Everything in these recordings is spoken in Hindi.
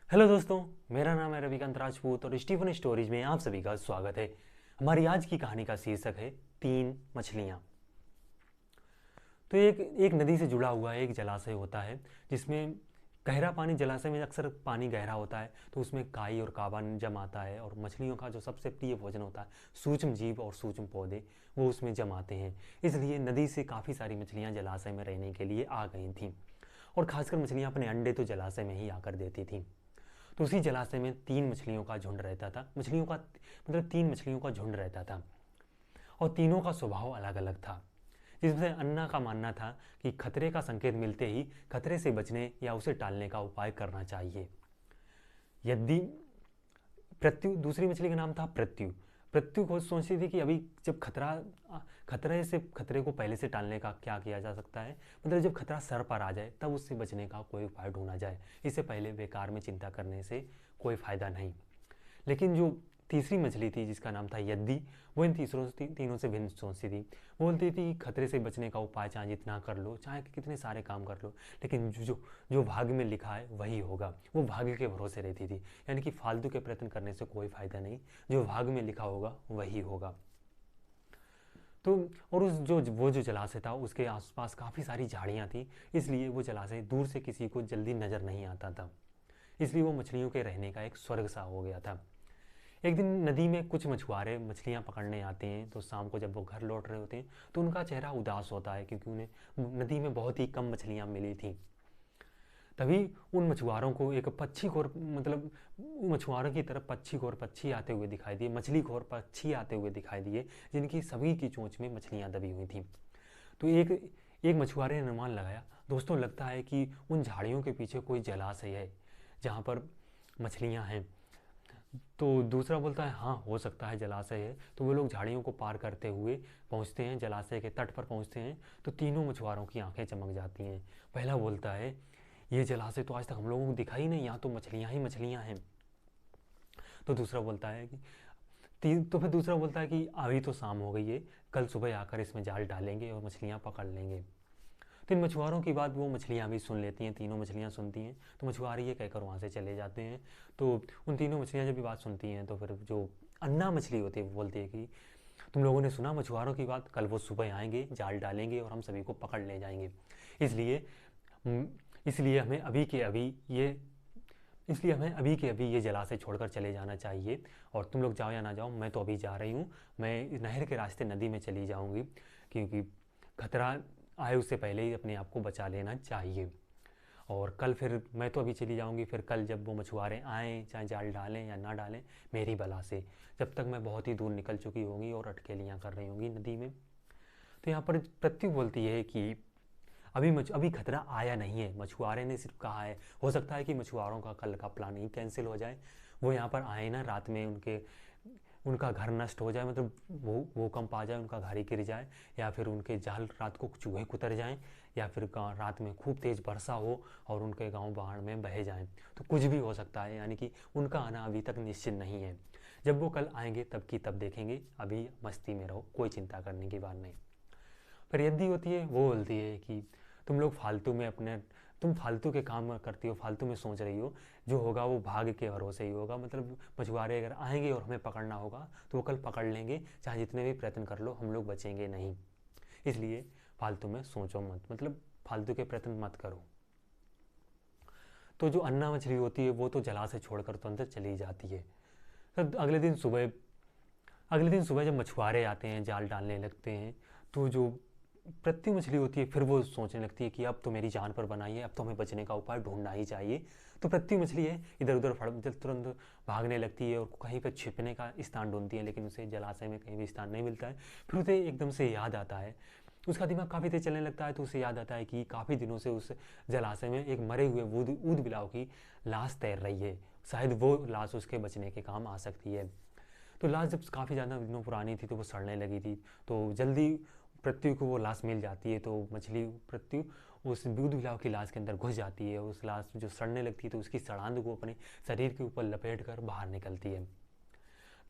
हेलो दोस्तों, मेरा नाम है रविकांत राजपूत और स्टीफन स्टोरीज में आप सभी का स्वागत है। हमारी आज की कहानी का शीर्षक है तीन मछलियाँ। तो एक एक नदी से जुड़ा हुआ एक जलाशय होता है जिसमें गहरा पानी, जलाशय में अक्सर पानी गहरा होता है तो उसमें काई और काबा जम आता है और मछलियों का जो सबसे प्रिय भोजन होता है, सूक्ष्म जीव और सूक्ष्म पौधे, वो उसमें जम आते हैं। इसलिए नदी से काफ़ी सारी मछलियाँ जलाशय में रहने के लिए आ गई थीं और खासकर मछलियाँ अपने अंडे तो जलाशय में ही आकर देती थीं। तो उसी जलाशय में तीन मछलियों का झुंड रहता था। मछलियों का मतलब तीन मछलियों का झुंड रहता था और तीनों का स्वभाव अलग अलग था। जिसमें से अन्ना का मानना था कि खतरे का संकेत मिलते ही खतरे से बचने या उसे टालने का उपाय करना चाहिए। यदि प्रत्यु, दूसरी मछली का नाम था प्रत्यु। प्रत्यु को सोचती थी कि अभी जब खतरे को पहले से टालने का क्या किया जा सकता है, मतलब जब खतरा सर पर आ जाए तब उससे बचने का कोई उपाय ढूंढा जाए, इससे पहले बेकार में चिंता करने से कोई फ़ायदा नहीं। लेकिन जो तीसरी मछली थी जिसका नाम था यद्दी, वो इन तीनों से भिन्न सोचती थी। वो बोलती थी खतरे से बचने का उपाय चाहे जितना कर लो, चाहे कितने सारे काम कर लो, लेकिन जो भाग्य में लिखा है वही होगा। वो भाग्य के भरोसे रहती थी, यानी कि फालतू के प्रयत्न करने से कोई फ़ायदा नहीं, जो भाग्य में लिखा होगा वही होगा। तो और वो जो जलाशय था उसके आसपास काफ़ी सारी झाड़ियाँ थी, इसलिए वो जलाशय दूर से किसी को जल्दी नज़र नहीं आता था। इसलिए वो मछलियों के रहने का एक स्वर्ग सा हो गया था। एक दिन नदी में कुछ मछुआरे मछलियाँ पकड़ने आते हैं, तो शाम को जब वो घर लौट रहे होते हैं तो उनका चेहरा उदास होता है क्योंकि उन्हें नदी में बहुत ही कम मछलियाँ मिली थी। तभी उन मछुआरों को एक पक्षी खोर, मतलब मछुआरों की तरफ पक्षी आते हुए दिखाई दिए, मछली खोर पक्षी आते हुए दिखाई दिए, जिनकी सभी की चोंच में मछलियाँ दबी हुई थीं। तो एक एक मछुआरे ने अनुमान लगाया, दोस्तों लगता है कि उन झाड़ियों के पीछे कोई जलाशय है जहाँ पर मछलियाँ हैं। तो दूसरा बोलता है हाँ, हो सकता है जलाशय है। तो वो लोग झाड़ियों को पार करते हुए पहुँचते हैं, जलाशय के तट पर पहुँचते हैं। तो तीनों मछुआरों की आंखें चमक जाती हैं। पहला बोलता है ये जलाशय तो आज तक हम लोगों को दिखा ही नहीं, यहाँ तो मछलियाँ ही मछलियाँ हैं। तो दूसरा बोलता है तो फिर दूसरा बोलता है कि अभी तो शाम हो गई है, कल सुबह आकर इसमें जाल डालेंगे और मछलियाँ पकड़ लेंगे। तो इन मछुआरों की बात वो मछलियाँ भी सुन लेती हैं, तीनों मछलियाँ सुनती हैं। तो मछुआरे ये कहकर वहाँ से चले जाते हैं। तो उन तीनों मछलियाँ जब भी बात सुनती हैं तो फिर जो अन्ना मछली होती है वो बोलती है कि तुम लोगों ने सुना मछुआरों की बात, कल वो सुबह आएंगे, जाल डालेंगे और हम सभी को पकड़ ले जाएंगे। इसलिए इसलिए हमें अभी के अभी ये इसलिए हमें अभी के अभी ये जलाशय छोड़कर चले जाना चाहिए। और तुम लोग जाओ या ना जाओ, मैं तो अभी जा रही हूँ, मैं नहर के रास्ते नदी में चली जाऊँगी, क्योंकि खतरा आए उससे पहले ही अपने आप को बचा लेना चाहिए। और कल फिर मैं तो अभी चली जाऊँगी, फिर कल जब वो मछुआरे आएँ, चाहे जाल डालें या ना डालें, मेरी बला से, जब तक मैं बहुत ही दूर निकल चुकी होंगी और अटकेलियाँ कर रही होंगी नदी में। तो यहाँ पर प्रत्यु बोलती है कि अभी खतरा आया नहीं है, मछुआरे ने सिर्फ कहा है, हो सकता है कि मछुआरों का कल का प्लान ही कैंसिल हो जाए। वो यहाँ पर आए ना, रात में उनका घर नष्ट हो जाए, मतलब वो भूकंप आ जाए, उनका घर ही गिर जाए, या फिर उनके जाल रात को चूहे कुतर जाएं, या फिर रात में खूब तेज़ वर्षा हो और उनके गांव बाढ़ में बह जाएं। तो कुछ भी हो सकता है, यानी कि उनका आना अभी तक निश्चित नहीं है। जब वो कल आएंगे तब की तब देखेंगे, अभी मस्ती में रहो, कोई चिंता करने की बात नहीं। पर यदि होती है वो बोलती है कि तुम लोग तुम फालतू के काम करती हो, फालतू में सोच रही हो, जो होगा वो भाग्य के भरोसे ही होगा। मतलब मछुआरे अगर आएंगे और हमें पकड़ना होगा तो वो कल पकड़ लेंगे, चाहे जितने भी प्रयत्न कर लो, हम लोग बचेंगे नहीं। इसलिए फालतू में सोचो मत, मतलब फालतू के प्रयत्न मत करो। तो जो अन्ना मछली होती है वो तो जलाशय छोड़कर तुरंत चली जाती है। फिर अगले दिन सुबह जब मछुआरे आते हैं, जाल डालने लगते हैं, तो जो प्रत्यु मछली होती है फिर वो सोचने लगती है कि अब तो मेरी जान पर बनाई है, अब तो हमें बचने का उपाय ढूंढना ही चाहिए। तो प्रत्यु मछली है इधर उधर तुरंत भागने लगती है और कहीं पर छिपने का स्थान ढूंढती है, लेकिन उसे जलाशय में कहीं भी स्थान नहीं मिलता है। फिर उसे एकदम से याद आता है, उसका दिमाग काफ़ी तेज चलने लगता है, तो उसे याद आता है कि काफ़ी दिनों से उस जलाशय में एक मरे हुए ऊद बिलाव की लाश तैर रही है, शायद वो लाश उसके बचने के काम आ सकती है। तो लाश जब काफ़ी ज़्यादा दिनों पुरानी थी तो वो सड़ने लगी थी, तो जल्दी पृथ्वी को वो लाश मिल जाती है। तो मछली पृथ्वी उस दूध बिलाव की लाश के अंदर घुस जाती है, उस लाश जो सड़ने लगती है तो उसकी सड़ांध को अपने शरीर के ऊपर लपेट कर बाहर निकलती है।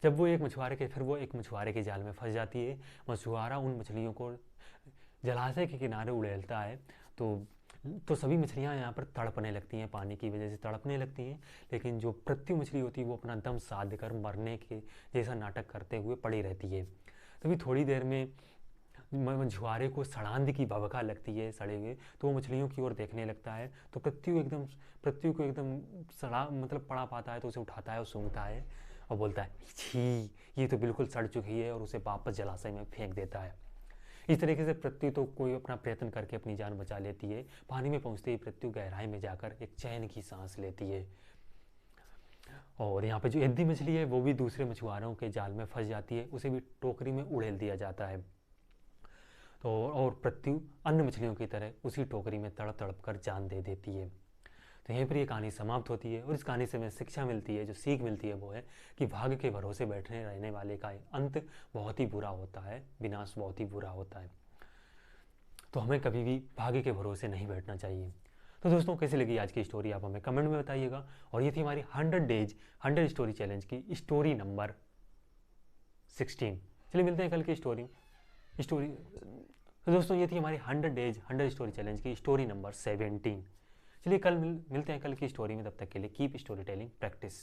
जब वो एक मछुआरे के जाल में फंस जाती है। मछुआरा उन मछलियों को जलाशय के किनारे उड़ेलता है, तो तो सभी मछलियाँ यहाँ पर तड़पने लगती हैं, पानी की वजह से तड़पने लगती हैं, लेकिन जो पृथ्वी मछली होती है वो अपना दम साध कर मरने के जैसा नाटक करते हुए पड़ी रहती है। तभी थोड़ी देर में मछुआरे को सड़ांध की भवका लगती है सड़े हुए, तो वो मछलियों की ओर देखने लगता है। तो पृथ्वी को एकदम सड़ा मतलब पड़ा पाता है, तो उसे उठाता है और सूंघता है और बोलता है छी, ये तो बिल्कुल सड़ चुकी है, और उसे वापस जलाशय में फेंक देता है। इस तरीके से पृथ्वी तो कोई अपना प्रयत्न करके अपनी जान बचा लेती है। पानी में पहुंचते ही पृथ्वी गहराई में जाकर एक चैन की सांस लेती है। और यहाँ पे जो एद्दी मछली है वो भी दूसरे मछुआरों के जाल में फंस जाती है, उसे भी टोकरी में उड़ेल दिया जाता है। तो और पृथ्वी अन्य मछलियों की तरह उसी टोकरी में तड़प तड़प कर जान दे देती है। तो यहीं पर ये कहानी समाप्त होती है, और इस कहानी से हमें शिक्षा मिलती है, जो सीख मिलती है वो है कि भाग्य के भरोसे बैठने रहने वाले का अंत बहुत ही बुरा होता है, विनाश बहुत ही बुरा होता है। तो हमें कभी भी भाग्य के भरोसे नहीं बैठना चाहिए। तो दोस्तों, कैसी लगी आज की स्टोरी आप हमें कमेंट में बताइएगा। और ये थी हमारी 100 डेज 100 स्टोरी चैलेंज की स्टोरी नंबर 16। चलिए मिलते हैं कल की स्टोरी। तो दोस्तों, ये थी हमारी 100 डेज 100 स्टोरी चैलेंज की स्टोरी नंबर 17। चलिए कल मिलते हैं कल की स्टोरी में। तब तक के लिए कीप स्टोरी टेलिंग प्रैक्टिस।